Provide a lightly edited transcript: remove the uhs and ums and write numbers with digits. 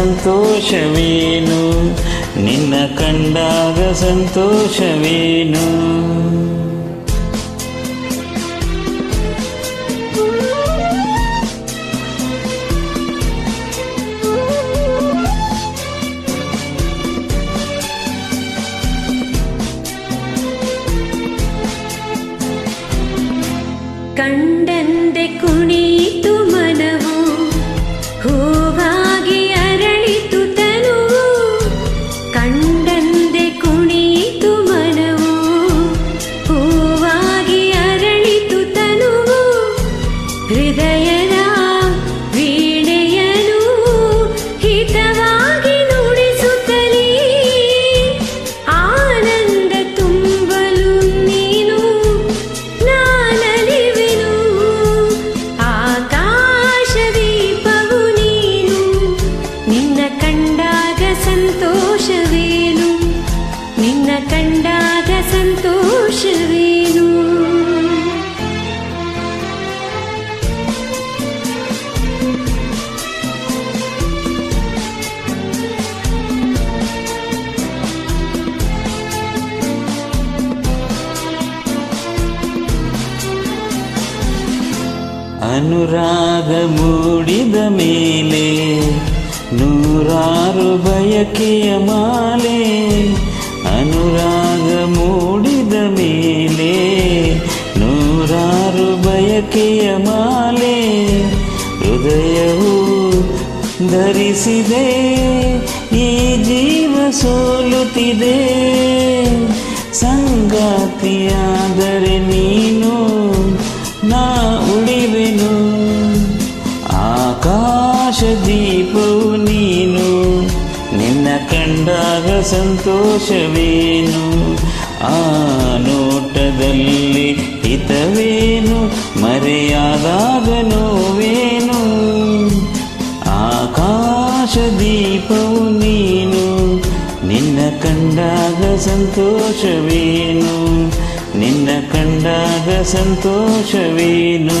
ಸಂತೋಷವೇನು, ನಿನ್ನ ಕಂಡಾಗ ಸಂತೋಷವೇನು. ಕಂಡಂದೆ ಕುಣಿಯಿತು ಮನವು, ಹೂವಾಗಿ ಅರಳಿತು ತನುವು. ಕಂಡಂದೆ ಕುಣಿಯಿತು ಮನವು, ಹೂವಾಗಿ ಅರಳಿತು ತನುವು. ಹೃದಯದ ವೀಣೆಯನು ಹಿತವಾಗಿ ನುಡಿಸುತ್ತಲೇ ಆನಂದ ತುಂಬಲು ನೀನು ನಾನಲಿವೆನು. ಆಕಾಶ ದೀಪವು ನೀನು, ನಿನ್ನ ಕಂಡಾಗ ಸಂತೋಷವೇನು, ನಿನ್ನ ಕಂಡಾಗ ಸಂತೋಷವೇನು. ಅನುರಾಗ ಮೂಡಿದ ಮೇಲೆ ನೂರಾರು ಬಯಕೆಯ ಮಾಲೆ. ಅನುರಾಗ ಮೂಡಿದ ಮೇಲೆ ನೂರಾರು ಬಯಕೆಯ ಮಾಲೆ. ಹೃದಯವು ಧರಿಸಿದೆ, ಈ ಜೀವ ಸೋಲುತ್ತಿದೆ. ಸಂಗಾತಿಯಾದರೆ ನೀನು, ನಾ ಉಳಿವೆನು. ಆಕಾಶ ದೀಪವು ನೀನು, ನಿನ್ನ ಕಂಡಾಗ ಸಂತೋಷವೇನು. ಆ ನೋಟದಲ್ಲಿ ಹಿತವೇನು, ಮರೆಯಾದಾಗ ನೋವೇನು. ಆಕಾಶ ದೀಪವು ನೀನು, ನಿನ್ನ ಕಂಡಾಗ ಸಂತೋಷವೇನು, ನಿನ್ನ ಕಂಡಾಗ ಸಂತೋಷವೇನು.